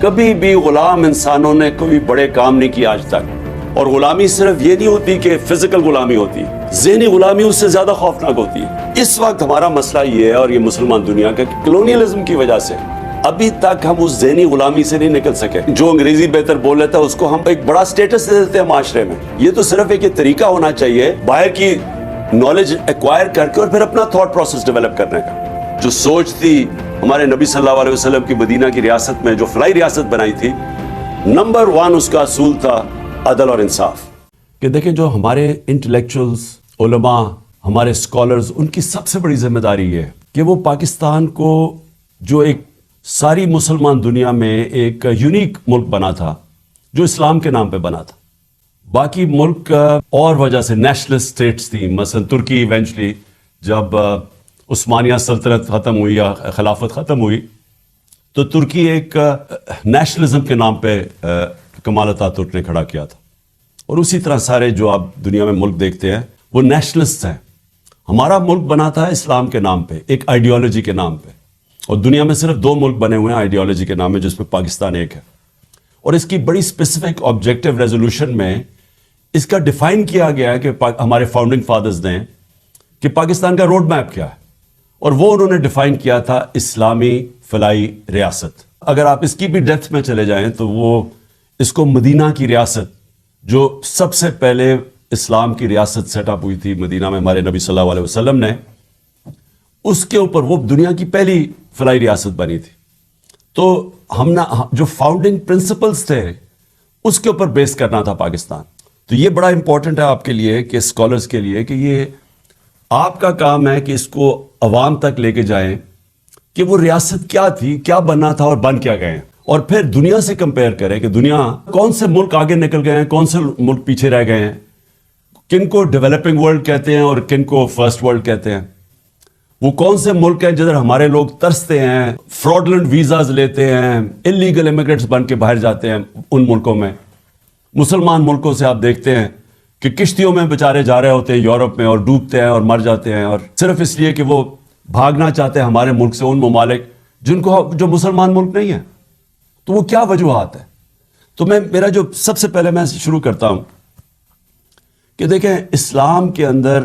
کبھی بھی غلام انسانوں نے کوئی بڑے کام نہیں کیا آج تک. اور غلامی صرف یہ نہیں ہوتی کہ فزیکل غلامی ہوتی، ذہنی غلامی اس سے زیادہ خوفناک ہوتی ہے. اس وقت ہمارا مسئلہ یہ ہے، اور یہ مسلمان دنیا کا، کہ کلونیلزم کی وجہ سے ابھی تک ہم اس ذہنی غلامی سے نہیں نکل سکے. جو انگریزی بہتر بول لیتا ہے اس کو ہم ایک بڑا سٹیٹس دے دیتے ہیں معاشرے میں. یہ تو صرف ایک طریقہ ہونا چاہیے باہر کی نالج ایکوائر کر کے اور پھر اپنا تھاٹ پروسیس ڈیولپ کرنے کا. جو سوچ تھی ہمارے نبی صلی اللہ علیہ وسلم کی مدینہ کی ریاست میں جو فلائی ریاست بنائی تھی، نمبر 1 اس کا اصول تھا عدل اور انصاف. کہ دیکھیں جو ہمارے انٹلیکچوئلز، علماء، ہمارے اسکالرز، ان کی سب سے بڑی ذمہ داری ہے کہ وہ پاکستان کو جو ایک ساری مسلمان دنیا میں ایک یونیک ملک بنا تھا، جو اسلام کے نام پہ بنا تھا. باقی ملک اور وجہ سے نیشنلسٹ اسٹیٹس تھیں. مثلا ترکی ایونچولی جب عثمانیہ سلطنت ختم ہوئی یا خلافت ختم ہوئی تو ترکی ایک نیشنلزم کے نام پہ کمال اتاتürک نے کھڑا کیا تھا. اور اسی طرح سارے جو آپ دنیا میں ملک دیکھتے ہیں وہ نیشنلسٹ ہیں. ہمارا ملک بنا تھا اسلام کے نام پہ، ایک آئیڈیالوجی کے نام پہ. اور دنیا میں صرف 2 ملک بنے ہوئے ہیں آئیڈیالوجی کے نام میں، جس میں پاکستان ایک ہے. اور اس کی بڑی اسپیسیفک آبجیکٹیو ریزولوشن میں اس کا ڈیفائن کیا گیا ہے کہ ہمارے فاؤنڈنگ فادرز نے کہ پاکستان کا روڈ میپ کیا ہے. اور وہ انہوں نے ڈیفائن کیا تھا اسلامی فلائی ریاست. اگر آپ اس کی بھی ڈیپتھ میں چلے جائیں تو وہ اس کو مدینہ کی ریاست، جو سب سے پہلے اسلام کی ریاست سیٹ اپ ہوئی تھی مدینہ میں ہمارے نبی صلی اللہ علیہ وسلم نے، اس کے اوپر وہ دنیا کی پہلی فلائی ریاست بنی تھی. تو ہم نے جو فاؤنڈنگ پرنسپلز تھے اس کے اوپر بیس کرنا تھا پاکستان. تو یہ بڑا امپورٹنٹ ہے آپ کے لیے کہ اسکالرز کے لیے کہ یہ آپ کا کام ہے کہ اس کو عوام تک لے کے جائیں کہ وہ ریاست کیا تھی، کیا بننا تھا اور بن کیا گئے ہیں. اور پھر دنیا سے کمپیئر کریں کہ دنیا کون سے ملک آگے نکل گئے ہیں، کون سے ملک پیچھے رہ گئے ہیں، کن کو ڈیولپنگ ورلڈ کہتے ہیں اور کن کو فرسٹ ورلڈ کہتے ہیں. وہ کون سے ملک ہیں جدھر ہمارے لوگ ترستے ہیں، فراڈلنٹ ویزاز لیتے ہیں، انلیگل امیگرینٹس بن کے باہر جاتے ہیں ان ملکوں میں. مسلمان ملکوں سے آپ دیکھتے ہیں کہ کشتیوں میں بیچارے جا رہے ہوتے ہیں یورپ میں اور ڈوبتے ہیں اور مر جاتے ہیں، اور صرف اس لیے کہ وہ بھاگنا چاہتے ہیں ہمارے ملک سے ان ممالک جو مسلمان ملک نہیں ہیں. تو وہ کیا وجوہات ہیں؟ تو میرا جو سب سے پہلے میں شروع کرتا ہوں کہ دیکھیں اسلام کے اندر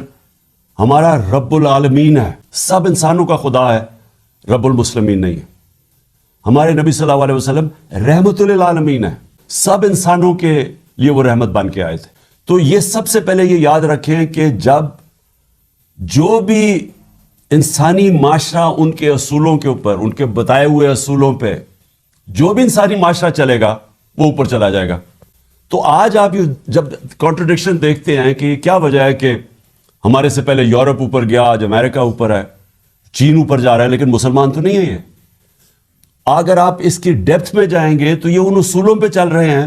ہمارا رب العالمین ہے، سب انسانوں کا خدا ہے، رب المسلمین نہیں ہے. ہمارے نبی صلی اللہ علیہ وسلم رحمت للعالمین ہے، سب انسانوں کے لیے وہ رحمت بن کے آئے تھے. تو یہ سب سے پہلے یہ یاد رکھیں کہ جب جو بھی انسانی معاشرہ ان کے اصولوں کے اوپر، ان کے بتائے ہوئے اصولوں پہ جو بھی انسانی معاشرہ چلے گا وہ اوپر چلا جائے گا. تو آج آپ جب کانٹرڈکشن دیکھتے ہیں کہ کیا وجہ ہے کہ ہمارے سے پہلے یورپ اوپر گیا، آج امریکہ اوپر ہے، چین اوپر جا رہا ہے، لیکن مسلمان تو نہیں ہے. یہ اگر آپ اس کی ڈیپتھ میں جائیں گے تو یہ ان اصولوں پہ چل رہے ہیں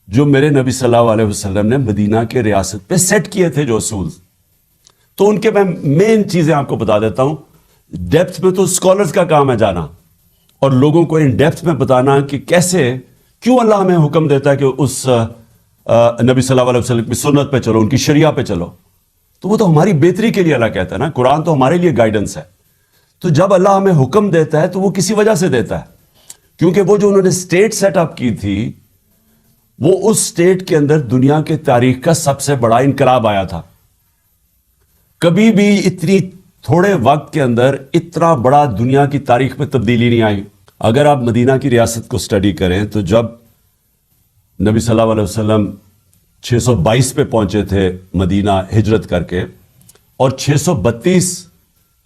جو میرے نبی صلی اللہ علیہ وسلم نے مدینہ کے ریاست پہ سیٹ کیے تھے، جو اصول. تو ان کے میں مین چیزیں آپ کو بتا دیتا ہوں. ڈیپتھ میں تو اسکالرز کا کام ہے جانا اور لوگوں کو ان ڈیپتھ میں بتانا کہ کیسے، کیوں اللہ ہمیں حکم دیتا ہے کہ اس نبی صلی اللہ علیہ وسلم کی سنت پہ چلو، ان کی شریعہ پہ چلو. تو وہ تو ہماری بہتری کے لیے اللہ کہتا ہے نا، قرآن تو ہمارے لیے گائیڈنس ہے. تو جب اللہ ہمیں حکم دیتا ہے تو وہ کسی وجہ سے دیتا ہے، کیونکہ وہ جو انہوں نے اسٹیٹ سیٹ اپ کی تھی وہ اس اسٹیٹ کے اندر دنیا کے تاریخ کا سب سے بڑا انقلاب آیا تھا. کبھی بھی اتنی تھوڑے وقت کے اندر اتنا بڑا دنیا کی تاریخ میں تبدیلی نہیں آئی. اگر آپ مدینہ کی ریاست کو سٹڈی کریں تو جب نبی صلی اللہ علیہ وسلم 622 پہ پہنچے تھے مدینہ ہجرت کر کے، اور 632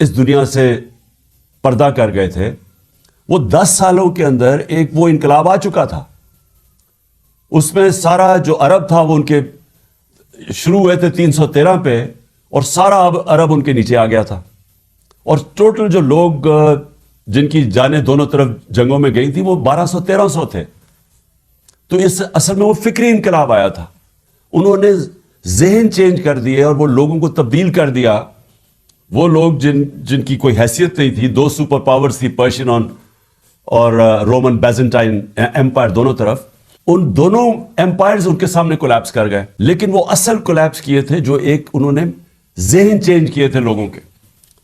اس دنیا سے پردہ کر گئے تھے، وہ 10 سالوں کے اندر ایک وہ انقلاب آ چکا تھا. اس میں سارا جو عرب تھا وہ ان کے شروع ہوئے تھے 313 پہ، اور سارا عرب ان کے نیچے آ گیا تھا. اور ٹوٹل جو لوگ جن کی جانیں دونوں طرف جنگوں میں گئی تھی وہ 1200-1300 تھے. تو اس اصل میں وہ فکری انقلاب آیا تھا. انہوں نے ذہن چینج کر دیے اور وہ لوگوں کو تبدیل کر دیا. وہ لوگ جن کی کوئی حیثیت نہیں تھی، 2 سپر پاورز تھی، پرشین اور رومن بیزنٹائن ایمپائر دونوں طرف، ان دونوں ایمپائرز ان کے سامنے کولیپس کر گئے. لیکن وہ اصل کولیپس کیے تھے جو ایک انہوں نے ذہن چینج کیے تھے لوگوں کے.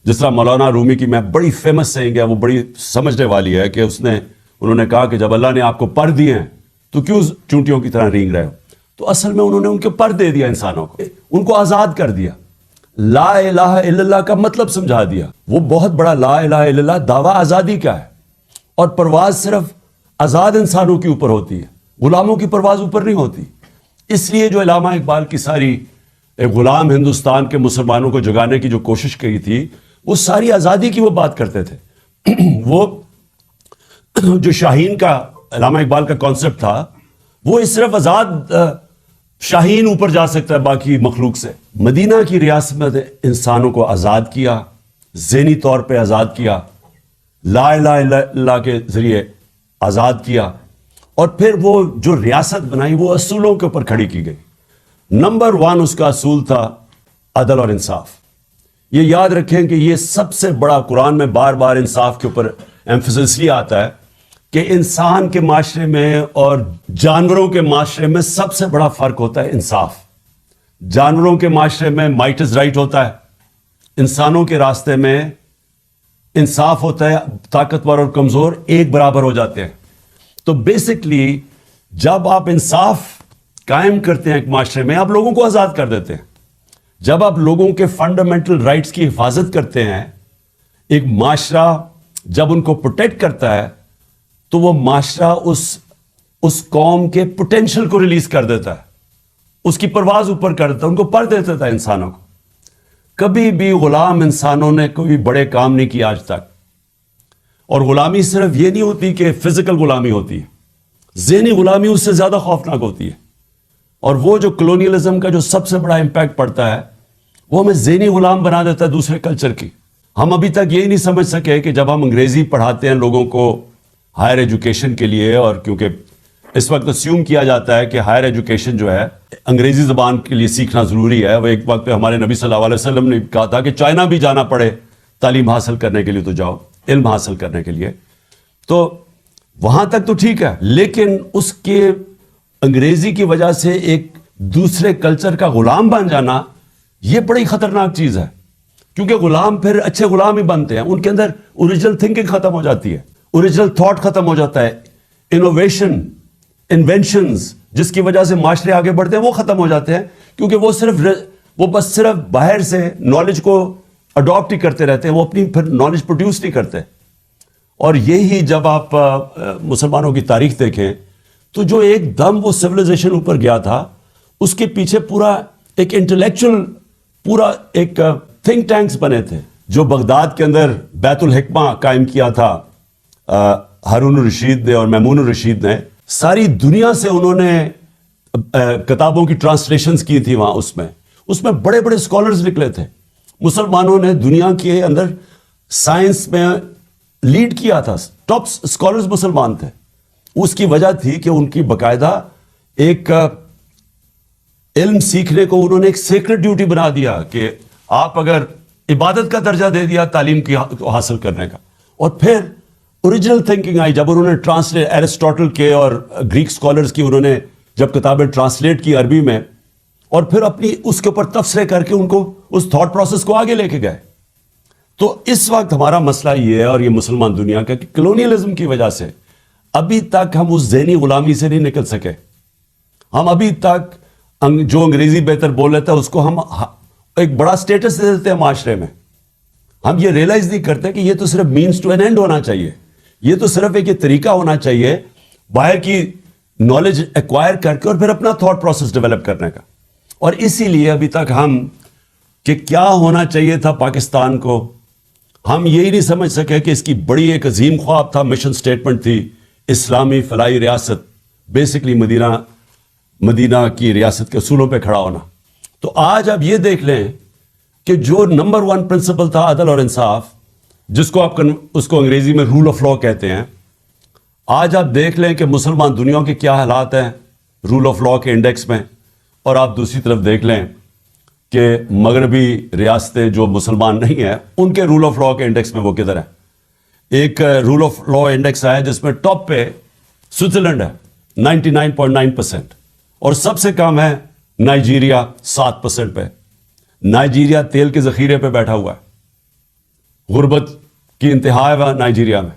جس طرح مولانا رومی کی میں بڑی فیمس سینگ ہے، وہ بڑی سمجھنے والی ہے کہ اس نے انہوں نے کہا کہ جب اللہ نے آپ کو پر دیے ہیں تو کیوں چونٹیوں کی طرح رینگ رہے ہو؟ تو اصل میں انہوں نے ان کے پر دے دیا انسانوں کو، ان کو آزاد کر دیا، لا الہ الا اللہ کا مطلب سمجھا دیا۔ وہ بہت بڑا لا الہ الا اللہ دعویٰ آزادی کا ہے، اور پرواز صرف آزاد انسانوں کے اوپر ہوتی ہے، غلاموں کی پرواز اوپر نہیں ہوتی۔ اس لیے جو علامہ اقبال کی ساری غلام ہندوستان کے مسلمانوں کو جگانے کی جو کوشش کی تھی، وہ ساری آزادی کی وہ بات کرتے تھے۔ وہ جو شاہین کا علامہ اقبال کا کانسیپٹ تھا، وہ صرف آزاد شاہین اوپر جا سکتا ہے باقی مخلوق سے۔ مدینہ کی ریاست میں انسانوں کو آزاد کیا، ذہنی طور پہ آزاد کیا، لا الہ الا اللہ کے ذریعے آزاد کیا، اور پھر وہ جو ریاست بنائی وہ اصولوں کے اوپر کھڑی کی گئی۔ نمبر 1 اس کا اصول تھا عدل اور انصاف۔ یہ یاد رکھیں کہ یہ سب سے بڑا، قرآن میں بار بار انصاف کے اوپر ایمفیسس یہ آتا ہے کہ انسان کے معاشرے میں اور جانوروں کے معاشرے میں سب سے بڑا فرق ہوتا ہے انصاف۔ جانوروں کے معاشرے میں مائٹ از رائٹ ہوتا ہے، انسانوں کے راستے میں انصاف ہوتا ہے، طاقتور اور کمزور ایک برابر ہو جاتے ہیں۔ تو بیسکلی جب آپ انصاف قائم کرتے ہیں ایک معاشرے میں، آپ لوگوں کو آزاد کر دیتے ہیں۔ جب آپ لوگوں کے فنڈامنٹل رائٹس کی حفاظت کرتے ہیں، ایک معاشرہ جب ان کو پروٹیکٹ کرتا ہے تو وہ معاشرہ اس قوم کے پوٹینشل کو ریلیز کر دیتا ہے، اس کی پرواز اوپر کر دیتا ہے، ان کو پر دیتا تھا انسانوں کو۔ کبھی بھی غلام انسانوں نے کوئی بڑے کام نہیں کیا آج تک۔ اور غلامی صرف یہ نہیں ہوتی کہ فزیکل غلامی ہوتی ہے، ذہنی غلامی اس سے زیادہ خوفناک ہوتی ہے۔ اور وہ جو کلونیلزم کا جو سب سے بڑا امپیکٹ پڑتا ہے، وہ ہمیں ذہنی غلام بنا دیتا ہے دوسرے کلچر کی۔ ہم ابھی تک یہ نہیں سمجھ سکے کہ جب ہم انگریزی پڑھاتے ہیں لوگوں کو ہائر ایجوکیشن کے لیے، اور کیونکہ اس وقت اسیوم کیا جاتا ہے کہ ہائر ایجوکیشن جو ہے انگریزی زبان کے لیے سیکھنا ضروری ہے۔ وہ ایک وقت پہ ہمارے نبی صلی اللہ علیہ وسلم نے کہا تھا کہ چائنا بھی جانا پڑے تعلیم حاصل کرنے کے لیے تو جاؤ، علم حاصل کرنے کے لیے۔ تو وہاں تک تو ٹھیک ہے، لیکن اس کے انگریزی کی وجہ سے ایک دوسرے کلچر کا غلام بن جانا، یہ بڑی خطرناک چیز ہے، کیونکہ غلام پھر اچھے غلام ہی بنتے ہیں، ان کے اندر اوریجنل تھنکنگ ختم ہو جاتی ہے، اوریجنل تھاٹ ختم ہو جاتا ہے، انوویشن، انوینشنز جس کی وجہ سے معاشرے آگے بڑھتے ہیں وہ ختم ہو جاتے ہیں، کیونکہ وہ بس صرف باہر سے نالج کو اڈاپٹ ہی کرتے رہتے ہیں، وہ اپنی پھر نالج پروڈیوس نہیں کرتے۔ اور یہی جب آپ مسلمانوں کی تاریخ دیکھیں تو جو ایک دم وہ سویلائزیشن اوپر گیا تھا، اس کے پیچھے پورا ایک انٹلیکچوئل، پورا ایک تھنک ٹینکس بنے تھے، جو بغداد کے اندر بیت الحکمہ قائم کیا تھا ہارون الرشید نے اور مامون الرشید نے۔ ساری دنیا سے انہوں نے کتابوں کی ٹرانسلیشنز کی تھی وہاں، اس میں بڑے بڑے اسکالرز نکلے تھے۔ مسلمانوں نے دنیا کے اندر سائنس میں لیڈ کیا تھا، ٹاپ اسکالرز مسلمان تھے۔ اس کی وجہ تھی کہ ان کی باقاعدہ ایک علم سیکھنے کو انہوں نے ایک سیکرڈ ڈیوٹی بنا دیا کہ آپ اگر عبادت کا درجہ دے دیا تعلیم کی حاصل کرنے کا۔ اور پھر اوریجنل تھنکنگ آئی جب انہوں نے ٹرانسلیٹ ایرسٹوٹل کے اور گریک اسکالرز کی، انہوں نے جب کتابیں ٹرانسلیٹ کی عربی میں، اور پھر اپنی اس کے اوپر تبصرے کر کے ان کو اس تھاٹ پروسیس کو آگے لے کے گئے۔ تو اس وقت ہمارا مسئلہ یہ ہے، اور یہ مسلمان دنیا کا، کہ کلونیلزم کی وجہ سے ابھی تک ہم اس ذہنی غلامی سے نہیں نکل سکے۔ ہم ابھی تک جو انگریزی بہتر بول لیتا ہے اس کو ہم ایک بڑا سٹیٹس دے دیتے ہیں معاشرے میں۔ ہم یہ ریئلائز نہیں کرتے کہ یہ تو صرف مینس ٹو این اینڈ ہونا چاہیے، یہ تو صرف ایک طریقہ ہونا چاہیے باہر کی نالج ایکوائر کر کے اور پھر اپنا تھاٹ پروسیس ڈیولپ کرنے کا۔ اور اسی لیے ابھی تک ہم کہ کیا ہونا چاہیے تھا پاکستان کو، ہم یہی نہیں سمجھ سکے کہ اس کی بڑی ایک عظیم خواب تھا، مشن سٹیٹمنٹ تھی، اسلامی فلاحی ریاست، بیسکلی مدینہ کی ریاست کے اصولوں پہ کھڑا ہونا۔ تو آج آپ یہ دیکھ لیں کہ جو نمبر 1 پرنسپل تھا عدل اور انصاف، جس کو اس کو انگریزی میں رول آف لا کہتے ہیں، آج آپ دیکھ لیں کہ مسلمان دنیا کے کیا حالات ہیں رول آف لا کے انڈیکس میں، اور آپ دوسری طرف دیکھ لیں کہ مغربی ریاستیں جو مسلمان نہیں ہیں ان کے رول آف لا کے انڈیکس میں وہ کدھر ہیں۔ ایک رول آف لا انڈیکس ہے جس میں ٹاپ پہ سوئٹزرلینڈ ہے 99.9%، اور سب سے کم ہے نائجیریا 7% پہ۔ نائجیریا تیل کے ذخیرے پہ بیٹھا ہوا ہے، غربت کی انتہا ہے نائجیریا میں۔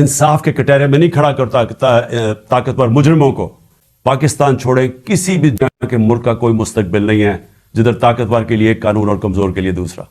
انصاف کے کٹہرے میں نہیں کھڑا کرتا طاقتور مجرموں کو. پاکستان چھوڑے کسی بھی دنیا کے ملک کا کوئی مستقبل نہیں ہے جدھر طاقتور کے لیے ایک قانون اور کمزور کے لیے دوسرا.